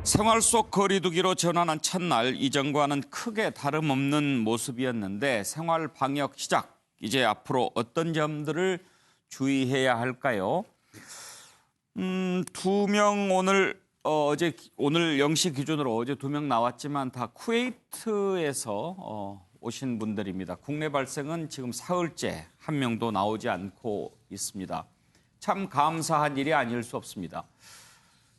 생활 속 거리두기로 전환한 첫날 이전과는 크게 다름없는 모습이었는데 생활 방역 시작. 이제 앞으로 어떤 점들을 주의해야 할까요? 두 명 오늘 0시 기준으로 어제 2명 나왔지만 다 쿠웨이트에서 오신 분들입니다. 국내 발생은 지금 사흘째 한 명도 나오지 않고 있습니다. 참 감사한 일이 아닐 수 없습니다.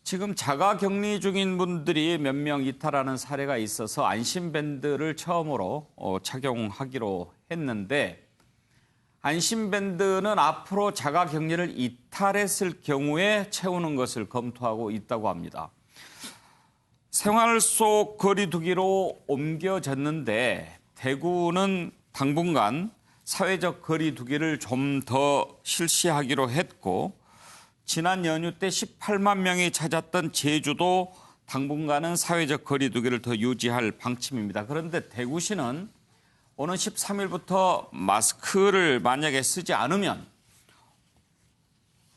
지금 자가 격리 중인 분들이 몇 명 이탈하는 사례가 있어서 안심밴드를 처음으로 착용하기로 했는데 안심밴드는 앞으로 자가 격리를 이탈했을 경우에 채우는 것을 검토하고 있다고 합니다. 생활 속 거리두기로 옮겨졌는데 대구는 당분간 사회적 거리두기를 좀 더 실시하기로 했고 지난 연휴 때 18만 명이 찾았던 제주도 당분간은 사회적 거리두기를 더 유지할 방침입니다. 그런데 대구시는 오는 13일부터 마스크를 만약에 쓰지 않으면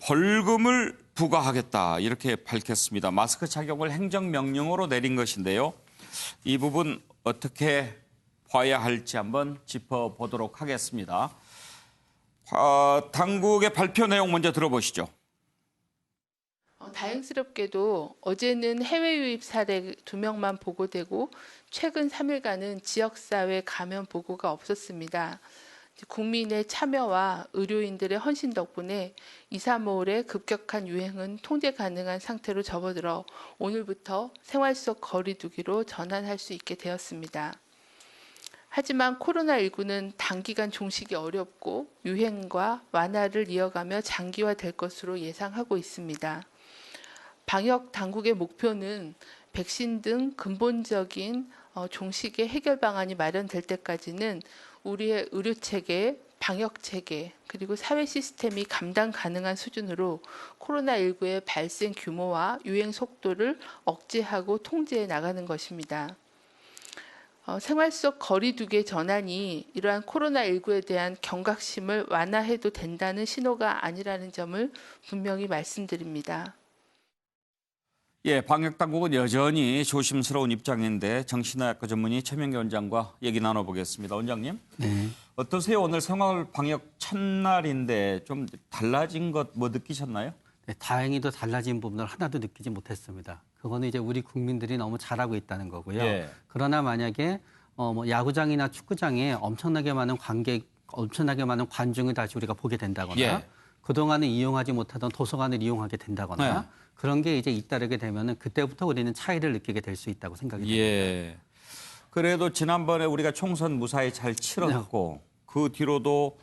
벌금을 부과하겠다 이렇게 밝혔습니다. 마스크 착용을 행정명령으로 내린 것인데요. 이 부분 어떻게 봐야 할지 한번 짚어보도록 하겠습니다. 당국의 발표 내용 먼저 들어보시죠. 다행스럽게도 어제는 해외 유입 사례 2명만 보고되고 최근 3일간은 지역사회 감염 보고가 없었습니다. 국민의 참여와 의료인들의 헌신 덕분에 2, 3월의 급격한 유행은 통제 가능한 상태로 접어들어 오늘부터 생활 속 거리두기로 전환할 수 있게 되었습니다. 하지만 코로나19는 단기간 종식이 어렵고 유행과 완화를 이어가며 장기화될 것으로 예상하고 있습니다. 방역 당국의 목표는 백신 등 근본적인 종식의 해결 방안이 마련될 때까지는 우리의 의료체계, 방역체계, 그리고 사회 시스템이 감당 가능한 수준으로 코로나19의 발생 규모와 유행 속도를 억제하고 통제해 나가는 것입니다. 생활 속 거리두기의 전환이 이러한 코로나19에 대한 경각심을 완화해도 된다는 신호가 아니라는 점을 분명히 말씀드립니다. 예, 방역당국은 여전히 조심스러운 입장인데 정신의학과 전문의 최명기 원장과 얘기 나눠보겠습니다. 원장님, 네. 어떠세요? 오늘 생활 방역 첫날인데 좀 달라진 것 뭐 느끼셨나요? 네, 다행히도 달라진 부분을 하나도 느끼지 못했습니다. 그거는 이제 우리 국민들이 너무 잘하고 있다는 거고요. 예. 그러나 만약에 뭐 야구장이나 축구장에 엄청나게 많은 관중을 다시 우리가 보게 된다거나 예. 그동안은 이용하지 못하던 도서관을 이용하게 된다거나 네. 그런 게 이제 잇따르게 되면은 그때부터 우리는 차이를 느끼게 될 수 있다고 생각이 됩니다. 예. 그래도 지난번에 우리가 총선 무사히 잘 치렀고 그 뒤로도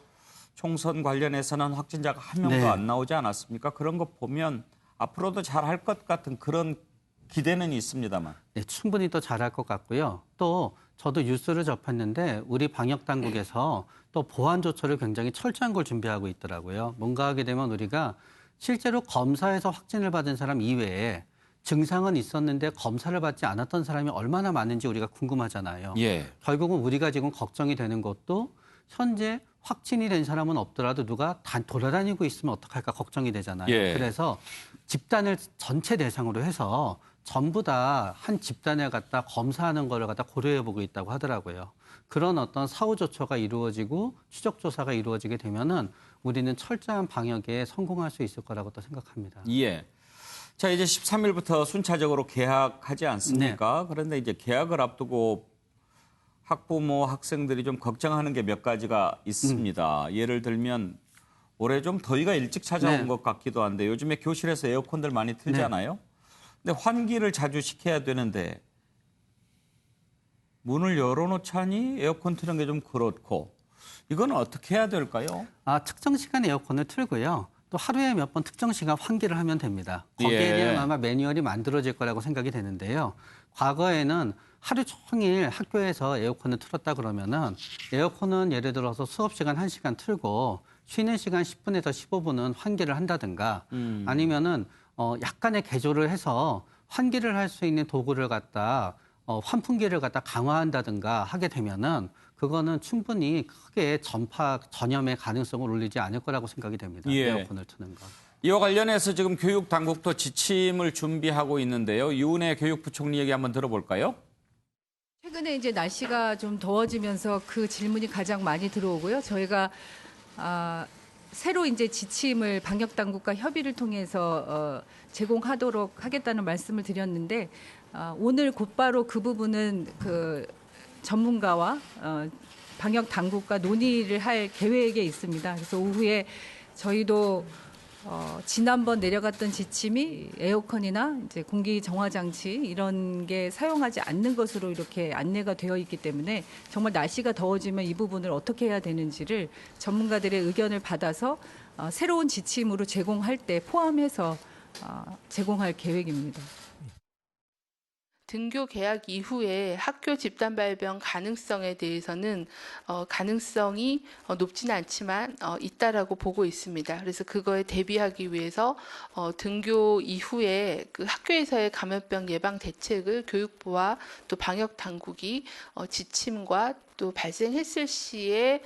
총선 관련해서는 확진자가 한 명도 네. 안 나오지 않았습니까? 그런 거 보면 앞으로도 잘할 것 같은 그런 기대는 있습니다만. 네, 충분히 또 잘할 것 같고요. 또 저도 뉴스를 접했는데 우리 방역 당국에서 또 보안 조처를 굉장히 철저한 걸 준비하고 있더라고요. 뭔가 하게 되면 우리가 실제로 검사에서 확진을 받은 사람 이외에 증상은 있었는데 검사를 받지 않았던 사람이 얼마나 많은지 우리가 궁금하잖아요. 예. 결국은 우리가 지금 걱정이 되는 것도 현재 확진이 된 사람은 없더라도 누가 돌아다니고 있으면 어떡할까 걱정이 되잖아요. 예. 그래서 집단을 전체 대상으로 해서 전부 다 한 집단에 갖다 검사하는 거를 갖다 고려해 보고 있다고 하더라고요. 그런 어떤 사후 조처가 이루어지고 추적 조사가 이루어지게 되면은 우리는 철저한 방역에 성공할 수 있을 거라고 또 생각합니다. 예. 자, 이제 13일부터 순차적으로 개학하지 않습니까? 그런데 이제 개학을 앞두고 학부모, 학생들이 좀 걱정하는 게 몇 가지가 있습니다. 예를 들면 올해 좀 더위가 일찍 찾아온 네. 것 같기도 한데 요즘에 교실에서 에어컨들 많이 틀잖아요. 근데 환기를 자주 시켜야 되는데 문을 열어놓자니 에어컨 트는 게 좀 그렇고 이건 어떻게 해야 될까요? 특정 시간에 에어컨을 틀고요. 또 하루에 몇 번 특정 시간 환기를 하면 됩니다. 거기에 예. 대한 아마 매뉴얼이 만들어질 거라고 생각이 되는데요. 과거에는 하루 종일 학교에서 에어컨을 틀었다 그러면은 에어컨은 예를 들어서 수업 시간 1시간 틀고 쉬는 시간 10분에서 15분은 환기를 한다든가 아니면은 약간의 개조를 해서 환기를 할 수 있는 도구를 갖다 환풍기를 갖다 강화한다든가 하게 되면은 그거는 충분히 크게 전염의 가능성을 올리지 않을 거라고 생각이 됩니다. 예. 에어컨을 트는 건. 이와 관련해서 지금 교육 당국도 지침을 준비하고 있는데요. 유은혜 교육부총리 얘기 한번 들어볼까요? 최근에 이제 날씨가 좀 더워지면서 그 질문이 가장 많이 들어오고요. 저희가 새로 이제 지침을 방역 당국과 협의를 통해서 제공하도록 하겠다는 말씀을 드렸는데 오늘 곧바로 그 부분은 그 전문가와 방역 당국과 논의를 할 계획에 있습니다. 그래서 오후에 저희도 지난번 내려갔던 지침이 에어컨이나 이제 공기 정화 장치 이런 게 사용하지 않는 것으로 이렇게 안내가 되어 있기 때문에 정말 날씨가 더워지면 이 부분을 어떻게 해야 되는지를 전문가들의 의견을 받아서 새로운 지침으로 제공할 때 포함해서 제공할 계획입니다. 등교 개학 이후에 학교 집단 발병 가능성에 대해서는 가능성이 높지는 않지만 있다라고 보고 있습니다. 그래서 그거에 대비하기 위해서 등교 이후에 그 학교에서의 감염병 예방 대책을 교육부와 또 방역 당국이 지침과 또 발생했을 시에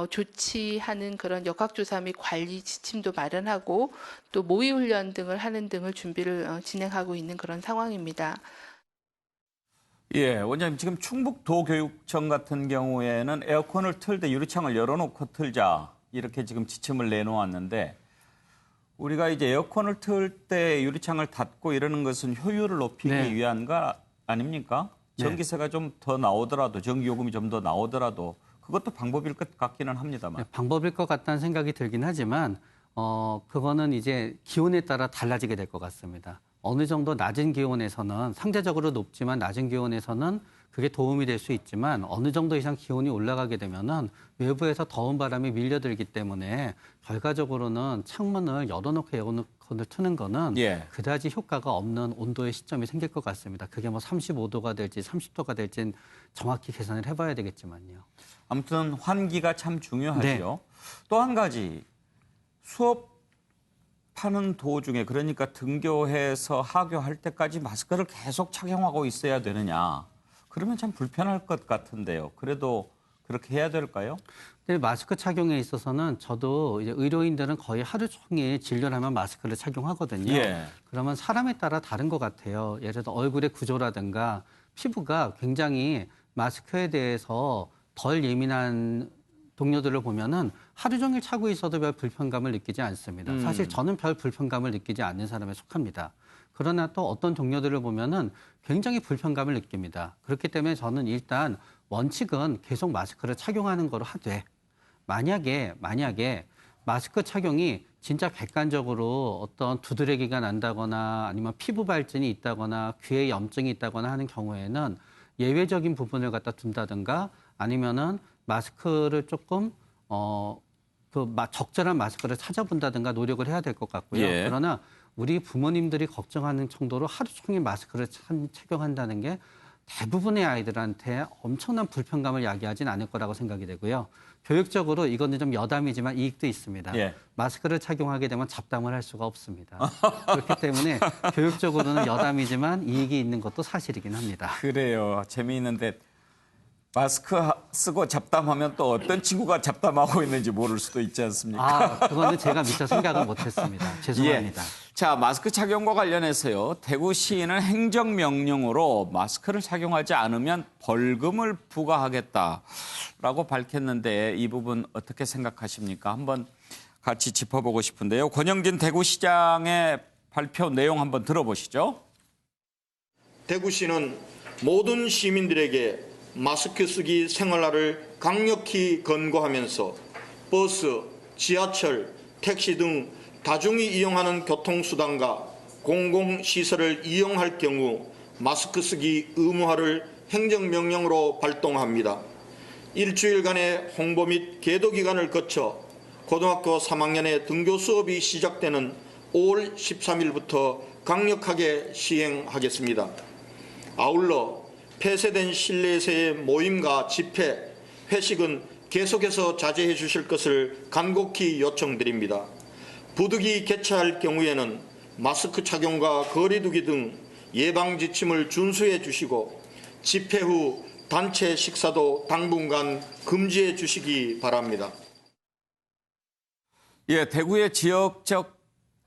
조치하는 그런 역학조사 및 관리 지침도 마련하고 또 모의훈련 등을 하는 등을 준비를 진행하고 있는 그런 상황입니다. 예, 원장님 지금 충북도교육청 같은 경우에는 에어컨을 틀 때 유리창을 열어놓고 틀자 이렇게 지금 지침을 내놓았는데 우리가 이제 에어컨을 틀 때 유리창을 닫고 이러는 것은 효율을 높이기 네. 위한 거 아닙니까? 네. 전기세가 좀 더 나오더라도 전기요금이 좀 더 나오더라도 그것도 방법일 것 같기는 합니다만. 네, 방법일 것 같다는 생각이 들긴 하지만 그거는 이제 기온에 따라 달라지게 될 것 같습니다. 어느 정도 낮은 기온에서는 상대적으로 높지만 낮은 기온에서는 그게 도움이 될 수 있지만 어느 정도 이상 기온이 올라가게 되면은 외부에서 더운 바람이 밀려들기 때문에 결과적으로는 창문을 열어놓고 에어컨을 트는 거는 예. 그다지 효과가 없는 온도의 시점이 생길 것 같습니다. 그게 뭐 35도가 될지 30도가 될지는 정확히 계산을 해봐야 되겠지만요. 아무튼 환기가 참 중요하죠. 네. 또 한 가지 수업하는 도중에 그러니까 등교해서 하교할 때까지 마스크를 계속 착용하고 있어야 되느냐. 그러면 참 불편할 것 같은데요. 그래도 그렇게 해야 될까요? 근데 마스크 착용에 있어서는 저도 이제 의료인들은 거의 하루 종일 진료를 하면 마스크를 착용하거든요. 예. 그러면 사람에 따라 다른 것 같아요. 예를 들어 얼굴의 구조라든가 피부가 굉장히 마스크에 대해서 덜 예민한 동료들을 보면은 하루 종일 차고 있어도 별 불편감을 느끼지 않습니다. 사실 저는 별 불편감을 느끼지 않는 사람에 속합니다. 그러나 또 어떤 동료들을 보면은 굉장히 불편감을 느낍니다. 그렇기 때문에 저는 일단 원칙은 계속 마스크를 착용하는 거로 하되 만약에 마스크 착용이 진짜 객관적으로 어떤 두드러기가 난다거나 아니면 피부 발진이 있다거나 귀에 염증이 있다거나 하는 경우에는 예외적인 부분을 갖다 둔다든가 아니면은 마스크를 조금 적절한 마스크를 찾아본다든가 노력을 해야 될 것 같고요. 예. 그러나 우리 부모님들이 걱정하는 정도로 하루 종일 마스크를 착용한다는 게 대부분의 아이들한테 엄청난 불편감을 야기하진 않을 거라고 생각이 되고요. 교육적으로 이거는 좀 여담이지만 이익도 있습니다. 예. 마스크를 착용하게 되면 잡담을 할 수가 없습니다. 그렇기 때문에 교육적으로는 여담이지만 이익이 있는 것도 사실이긴 합니다. 그래요. 재미있는데 마스크 쓰고 잡담하면 또 어떤 친구가 잡담하고 있는지 모를 수도 있지 않습니까? 그거는 제가 미처 생각을 못했습니다. 죄송합니다. 예. 자, 마스크 착용과 관련해서요. 대구시는 행정명령으로 마스크를 착용하지 않으면 벌금을 부과하겠다라고 밝혔는데 이 부분 어떻게 생각하십니까? 한번 같이 짚어보고 싶은데요. 권영진 대구시장의 발표 내용 한번 들어보시죠. 대구시는 모든 시민들에게 마스크 쓰기 생활화를 강력히 권고하면서 버스, 지하철, 택시 등 다중이 이용하는 교통수단과 공공시설을 이용할 경우 마스크 쓰기 의무화를 행정명령으로 발동합니다. 일주일간의 홍보 및 계도 기간을 거쳐 고등학교 3학년의 등교 수업이 시작되는 5월 13일부터 강력하게 시행하겠습니다. 아울러 폐쇄된 실내에서의 모임과 집회, 회식은 계속해서 자제해 주실 것을 간곡히 요청드립니다. 부득이 개최할 경우에는 마스크 착용과 거리 두기 등 예방 지침을 준수해 주시고 집회 후 단체 식사도 당분간 금지해 주시기 바랍니다. 예, 대구의 지역적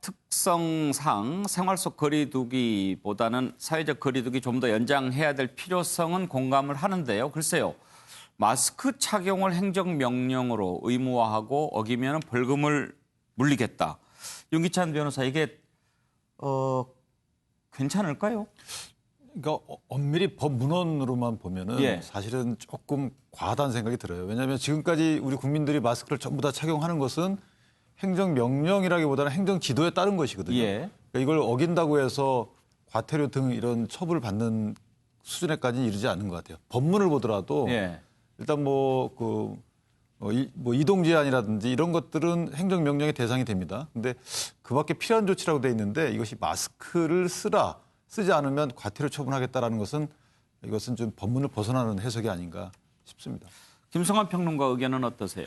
특성상 생활 속 거리두기보다는 사회적 거리두기 좀 더 연장해야 될 필요성은 공감을 하는데요. 글쎄요. 마스크 착용을 행정명령으로 의무화하고 어기면 벌금을 물리겠다. 윤기찬 변호사, 이게 괜찮을까요? 그러니까 엄밀히 법 문헌으로만 보면은 예. 사실은 조금 과하다는 생각이 들어요. 왜냐하면 지금까지 우리 국민들이 마스크를 전부 다 착용하는 것은 행정명령이라기보다는 행정지도에 따른 것이거든요. 예. 그러니까 이걸 어긴다고 해서 과태료 등 이런 처벌을 받는 수준에까지는 이르지 않는 것 같아요. 법문을 보더라도 예. 일단 이동 제한이라든지 이런 것들은 행정명령의 대상이 됩니다. 근데 그밖에 필요한 조치라고 돼 있는데 이것이 마스크를 쓰지 않으면 과태료 처분하겠다라는 것은 이것은 좀 법문을 벗어나는 해석이 아닌가 싶습니다. 김성환 평론가 의견은 어떠세요?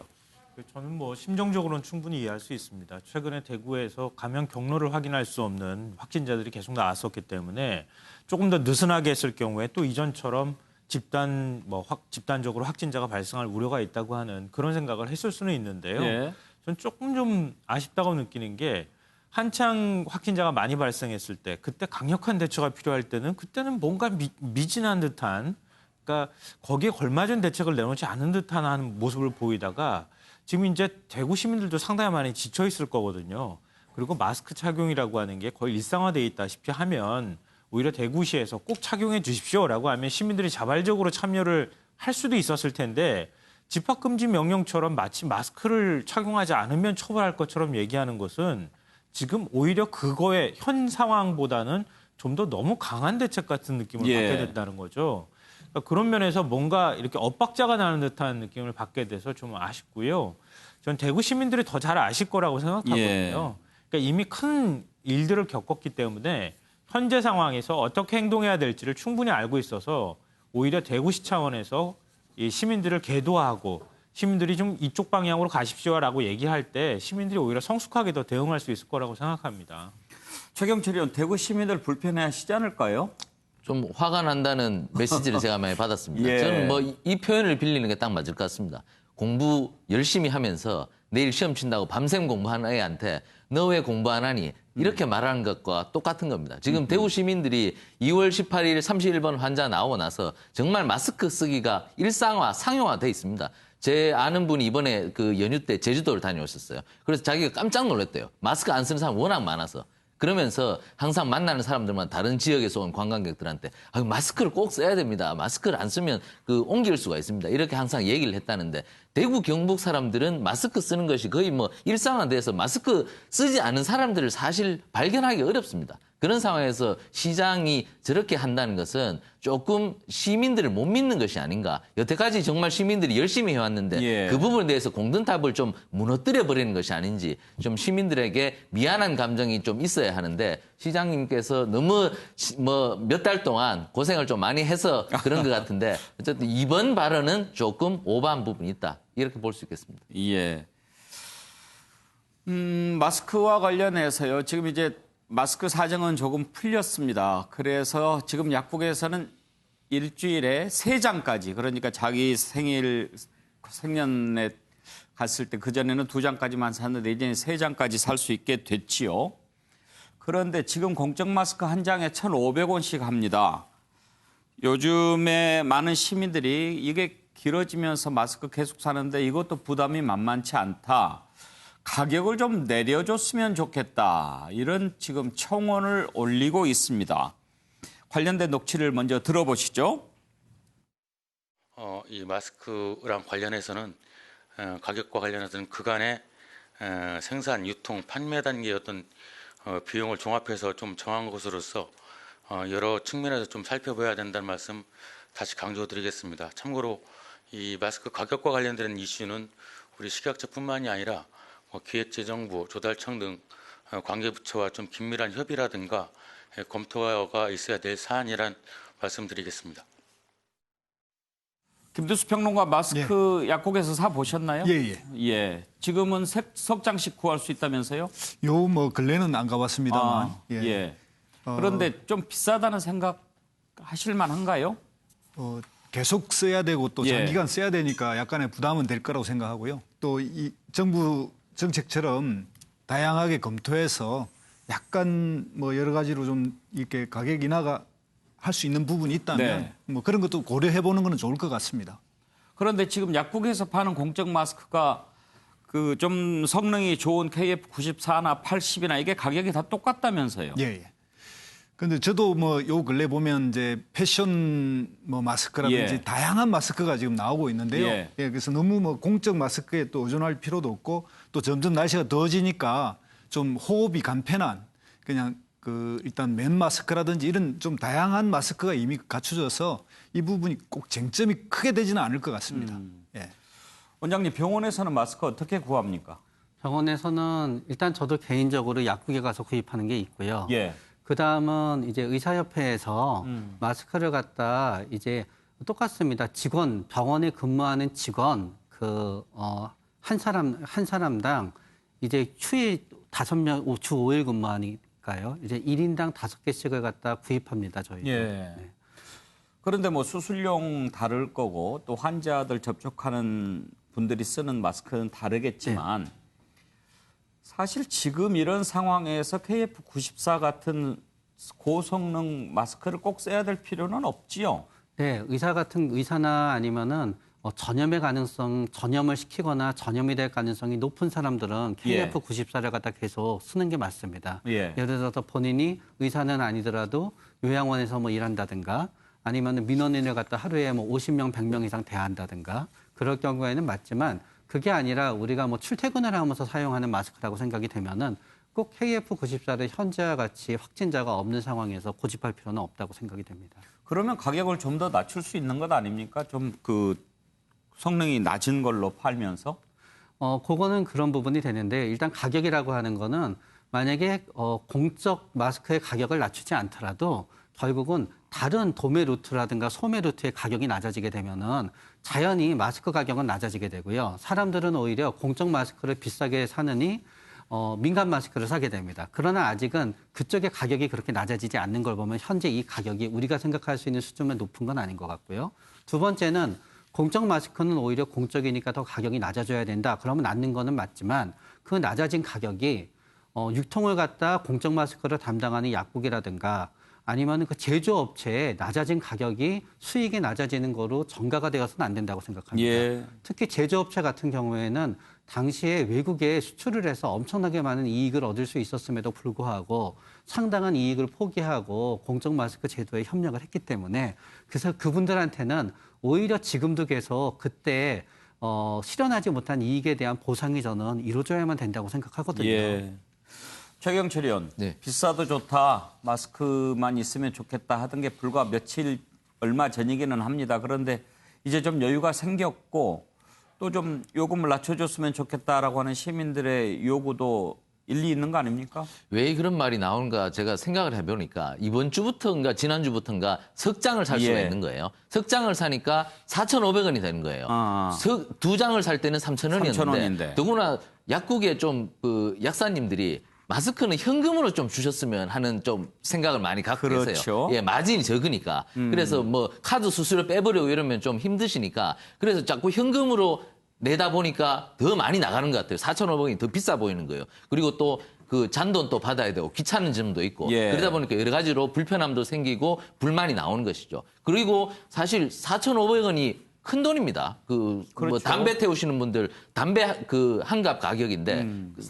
저는 심정적으로는 충분히 이해할 수 있습니다. 최근에 대구에서 감염 경로를 확인할 수 없는 확진자들이 계속 나왔었기 때문에 조금 더 느슨하게 했을 경우에 또 이전처럼 집단적으로 확진자가 발생할 우려가 있다고 하는 그런 생각을 했을 수는 있는데요. 예. 전 조금 좀 아쉽다고 느끼는 게 한창 확진자가 많이 발생했을 때 그때 강력한 대처가 필요할 때는 그때는 뭔가 미진한 듯한 그러니까 거기에 걸맞은 대책을 내놓지 않은 듯한 모습을 보이다가 지금 이제 대구 시민들도 상당히 많이 지쳐 있을 거거든요. 그리고 마스크 착용이라고 하는 게 거의 일상화돼 있다시피 하면 오히려 대구시에서 꼭 착용해 주십시오라고 하면 시민들이 자발적으로 참여를 할 수도 있었을 텐데 집합금지 명령처럼 마치 마스크를 착용하지 않으면 처벌할 것처럼 얘기하는 것은 지금 오히려 그거의 현 상황보다는 좀 더 너무 강한 대책 같은 느낌을 예. 받게 된다는 거죠. 그러니까 그런 면에서 뭔가 이렇게 엇박자가 나는 듯한 느낌을 받게 돼서 좀 아쉽고요. 전 대구 시민들이 더 잘 아실 거라고 생각하거든요. 예. 그러니까 이미 큰 일들을 겪었기 때문에 현재 상황에서 어떻게 행동해야 될지를 충분히 알고 있어서 오히려 대구시 차원에서 이 시민들을 계도하고 시민들이 좀 이쪽 방향으로 가십시오라고 얘기할 때 시민들이 오히려 성숙하게 더 대응할 수 있을 거라고 생각합니다. 최경철 의원, 대구 시민들 불편해하시지 않을까요? 좀 화가 난다는 메시지를 제가 많이 받았습니다. 예. 저는 이 표현을 빌리는 게 딱 맞을 것 같습니다. 공부 열심히 하면서 내일 시험 친다고 밤샘 공부하는 애한테 너 왜 공부 안 하니? 이렇게 말하는 것과 똑같은 겁니다. 지금 대구 시민들이 2월 18일 31번 환자 나오고 나서 정말 마스크 쓰기가 일상화, 상용화돼 있습니다. 제 아는 분이 이번에 그 연휴 때 제주도를 다녀오셨어요. 그래서 자기가 깜짝 놀랐대요. 마스크 안 쓰는 사람 워낙 많아서. 그러면서 항상 만나는 사람들만 다른 지역에서 온 관광객들한테 마스크를 꼭 써야 됩니다. 마스크를 안 쓰면 옮길 수가 있습니다. 이렇게 항상 얘기를 했다는데 대구 경북 사람들은 마스크 쓰는 것이 거의 일상화돼서 마스크 쓰지 않은 사람들을 사실 발견하기 어렵습니다. 그런 상황에서 시장이 저렇게 한다는 것은 조금 시민들을 못 믿는 것이 아닌가. 여태까지 정말 시민들이 열심히 해왔는데 예. 그 부분에 대해서 공든탑을 좀 무너뜨려 버리는 것이 아닌지 좀 시민들에게 미안한 감정이 좀 있어야 하는데 시장님께서 너무 몇 달 동안 고생을 좀 많이 해서 그런 것 같은데 어쨌든 이번 발언은 조금 오버한 부분이 있다. 이렇게 볼 수 있겠습니다. 예. 마스크와 관련해서요. 지금 이제 마스크 사정은 조금 풀렸습니다. 그래서 지금 약국에서는 일주일에 3장까지, 그러니까 자기 생년에 갔을 때 그전에는 2장까지만 샀는데 이제는 3장까지 살 수 있게 됐지요. 그런데 지금 공적 마스크 한 장에 1,500원씩 합니다. 요즘에 많은 시민들이 이게 길어지면서 마스크 계속 사는데 이것도 부담이 만만치 않다. 가격을 좀 내려줬으면 좋겠다. 이런 지금 청원을 올리고 있습니다. 관련된 녹취를 먼저 들어보시죠. 이 마스크랑 관련해서는 가격과 관련해서는 그간의 생산, 유통, 판매 단계의 어떤 비용을 종합해서 좀 정한 것으로서 여러 측면에서 좀 살펴봐야 된다는 말씀 다시 강조드리겠습니다. 참고로 이 마스크 가격과 관련된 이슈는 우리 식약처뿐만이 아니라 기획재정부, 조달청 등 관계부처와 좀 긴밀한 협의라든가 검토가 있어야 될 사안이란 말씀드리겠습니다. 김두수 평론가 마스크 약국에서 사 보셨나요? 예. 예. 지금은 석 장씩 구할 수 있다면서요? 근래는 안 가봤습니다만. 예. 그런데 좀 비싸다는 생각 하실 만한가요? 계속 써야 되고 또 예. 장기간 써야 되니까 약간의 부담은 될 거라고 생각하고요. 또 이 정부 정책처럼 다양하게 검토해서 약간 뭐 여러 가지로 좀 이렇게 가격 인하가 할 수 있는 부분이 있다면 네. 뭐 그런 것도 고려해 보는 거는 좋을 것 같습니다. 그런데 지금 약국에서 파는 공적 마스크가 그 좀 성능이 좋은 KF94나 80이나 이게 가격이 다 똑같다면서요. 예, 예. 근데 저도 뭐 요 근래 보면 이제 패션 뭐 마스크라든지 예. 다양한 마스크가 지금 나오고 있는데요. 예. 예, 그래서 너무 뭐 공적 마스크에 또 의존할 필요도 없고 또 점점 날씨가 더워지니까 좀 호흡이 간편한 그냥 그 일단 맨 마스크라든지 이런 좀 다양한 마스크가 이미 갖춰져서 이 부분이 꼭 쟁점이 크게 되지는 않을 것 같습니다. 예. 원장님 병원에서는 마스크 어떻게 구합니까? 병원에서는 일단 저도 개인적으로 약국에 가서 구입하는 게 있고요. 예. 그다음은 이제 의사협회에서 마스크를 갖다 이제 똑같습니다. 직원, 병원에 근무하는 직원 한 사람당 이제 추에 5명, 주 5일 근무하니까요. 이제 1인당 5개씩을 갖다 구입합니다, 저희도. 예. 네. 그런데 뭐 수술용 다를 거고 또 환자들 접촉하는 분들이 쓰는 마스크는 다르겠지만 사실 지금 이런 상황에서 KF94 같은 고성능 마스크를 꼭 써야 될 필요는 없지요. 네, 의사나 아니면은 전염을 시키거나 전염이 될 가능성이 높은 사람들은 예. KF94를 갖다 계속 쓰는 게 맞습니다. 예. 예를 들어서 본인이 의사는 아니더라도 요양원에서 뭐 일한다든가 아니면 민원인을 갖다 하루에 뭐 50명, 100명 이상 대한다든가 그럴 경우에는 맞지만 그게 아니라 우리가 뭐 출퇴근을 하면서 사용하는 마스크라고 생각이 되면은 꼭 KF94를 현재와 같이 확진자가 없는 상황에서 고집할 필요는 없다고 생각이 됩니다. 그러면 가격을 좀 더 낮출 수 있는 것 아닙니까? 좀 그 성능이 낮은 걸로 팔면서? 그거는 그런 부분이 되는데 일단 가격이라고 하는 거는 만약에 공적 마스크의 가격을 낮추지 않더라도 결국은 다른 도매 루트라든가 소매 루트의 가격이 낮아지게 되면은 자연히 마스크 가격은 낮아지게 되고요. 사람들은 오히려 공적 마스크를 비싸게 사느니 민간 마스크를 사게 됩니다. 그러나 아직은 그쪽의 가격이 그렇게 낮아지지 않는 걸 보면 현재 이 가격이 우리가 생각할 수 있는 수준만 높은 건 아닌 것 같고요. 두 번째는 공적 마스크는 오히려 공적이니까 더 가격이 낮아져야 된다. 그러면 낮는 거는 맞지만 그 낮아진 가격이 유통을 갖다 공적 마스크를 담당하는 약국이라든가 아니면 그 제조업체에 낮아진 가격이 수익이 낮아지는 거로 전가가 되어서는 안 된다고 생각합니다. 예. 특히 제조업체 같은 경우에는 당시에 외국에 수출을 해서 엄청나게 많은 이익을 얻을 수 있었음에도 불구하고 상당한 이익을 포기하고 공적 마스크 제도에 협력을 했기 때문에 그래서 그분들한테는 오히려 지금도 계속 그때 실현하지 못한 이익에 대한 보상이 저는 이루어져야만 된다고 생각하거든요. 예. 최경철 의원, 네. 비싸도 좋다, 마스크만 있으면 좋겠다 하던 게 불과 얼마 전이기는 합니다. 그런데 이제 좀 여유가 생겼고 또 좀 요금을 낮춰줬으면 좋겠다라고 하는 시민들의 요구도 일리 있는 거 아닙니까? 왜 그런 말이 나오는가 제가 생각을 해보니까 이번 주부터인가 지난주부터인가 석장을 살 수가 예. 있는 거예요. 석장을 사니까 4,500원이 되는 거예요. 두 장을 살 때는 3,000원이었는데 3,000원인데. 더구나 약국에 좀 그 약사님들이 마스크는 현금으로 좀 주셨으면 하는 좀 생각을 많이 갖고 그렇죠. 계세요. 예, 마진이 적으니까. 그래서 뭐 카드 수수료 빼버리고 이러면 좀 힘드시니까. 그래서 자꾸 현금으로 내다 보니까 더 많이 나가는 것 같아요. 4,500원이 더 비싸 보이는 거예요. 그리고 또 그 잔돈 또 받아야 되고 귀찮은 점도 있고. 예. 그러다 보니까 여러 가지로 불편함도 생기고 불만이 나오는 것이죠. 그리고 사실 4,500원이 큰 돈입니다. 뭐 그렇죠. 담배 태우시는 분들 담배 그 한갑 가격인데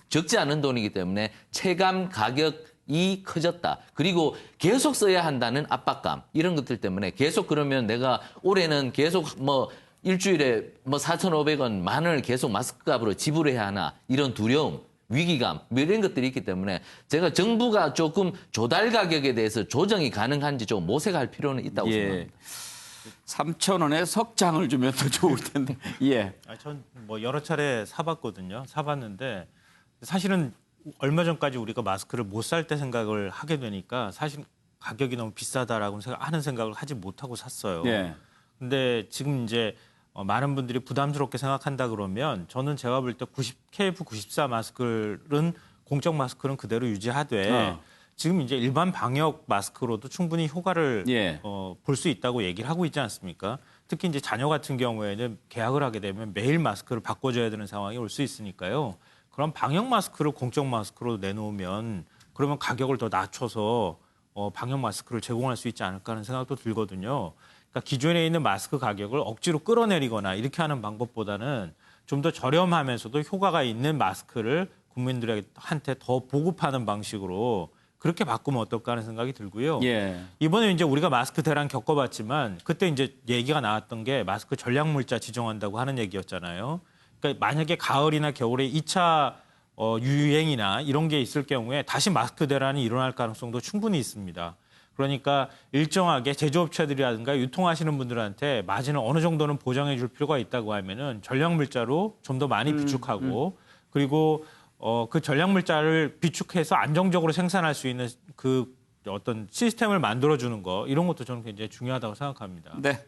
적지 않은 돈이기 때문에 체감 가격이 커졌다. 그리고 계속 써야 한다는 압박감 이런 것들 때문에 계속 그러면 내가 올해는 계속 뭐 일주일에 뭐 4,500원 만 원을 계속 마스크 값으로 지불해야 하나 이런 두려움. 위기감 뭐 이런 것들이 있기 때문에 제가 정부가 조금 조달 가격에 대해서 조정이 가능한지 좀 모색할 필요는 있다고 생각합니다. 3,000원에 석장을 주면 더 좋을 텐데. 예. 전 뭐 여러 차례 사봤거든요. 사봤는데 사실은 얼마 전까지 우리가 마스크를 못 살 때 생각을 하게 되니까 사실 가격이 너무 비싸다라고 하는 생각을 하지 못하고 샀어요. 예. 근데 지금 이제 많은 분들이 부담스럽게 생각한다 그러면 저는 제가 볼 때 KF94 마스크는 공적 마스크는 그대로 유지하되 지금 이제 일반 방역 마스크로도 충분히 효과를 예. 볼 수 있다고 얘기를 하고 있지 않습니까? 특히 이제 자녀 같은 경우에는 계약을 하게 되면 매일 마스크를 바꿔줘야 되는 상황이 올 수 있으니까요. 그럼 방역 마스크를 공적 마스크로 내놓으면 그러면 가격을 더 낮춰서 방역 마스크를 제공할 수 있지 않을까 하는 생각도 들거든요. 그러니까 기존에 있는 마스크 가격을 억지로 끌어내리거나 이렇게 하는 방법보다는 좀 더 저렴하면서도 효과가 있는 마스크를 국민들한테 더 보급하는 방식으로 그렇게 바꾸면 어떨까 하는 생각이 들고요. 예. 이번에 이제 우리가 마스크 대란 겪어봤지만 그때 이제 얘기가 나왔던 게 마스크 전략물자 지정한다고 하는 얘기였잖아요. 그러니까 만약에 가을이나 겨울에 2차 유행이나 이런 게 있을 경우에 다시 마스크 대란이 일어날 가능성도 충분히 있습니다. 그러니까 일정하게 제조업체들이라든가 유통하시는 분들한테 마진을 어느 정도는 보장해 줄 필요가 있다고 하면은 전략물자로 좀 더 많이 비축하고 그리고 그 전략물자를 비축해서 안정적으로 생산할 수 있는 그 어떤 시스템을 만들어주는 거 이런 것도 저는 굉장히 중요하다고 생각합니다. 네.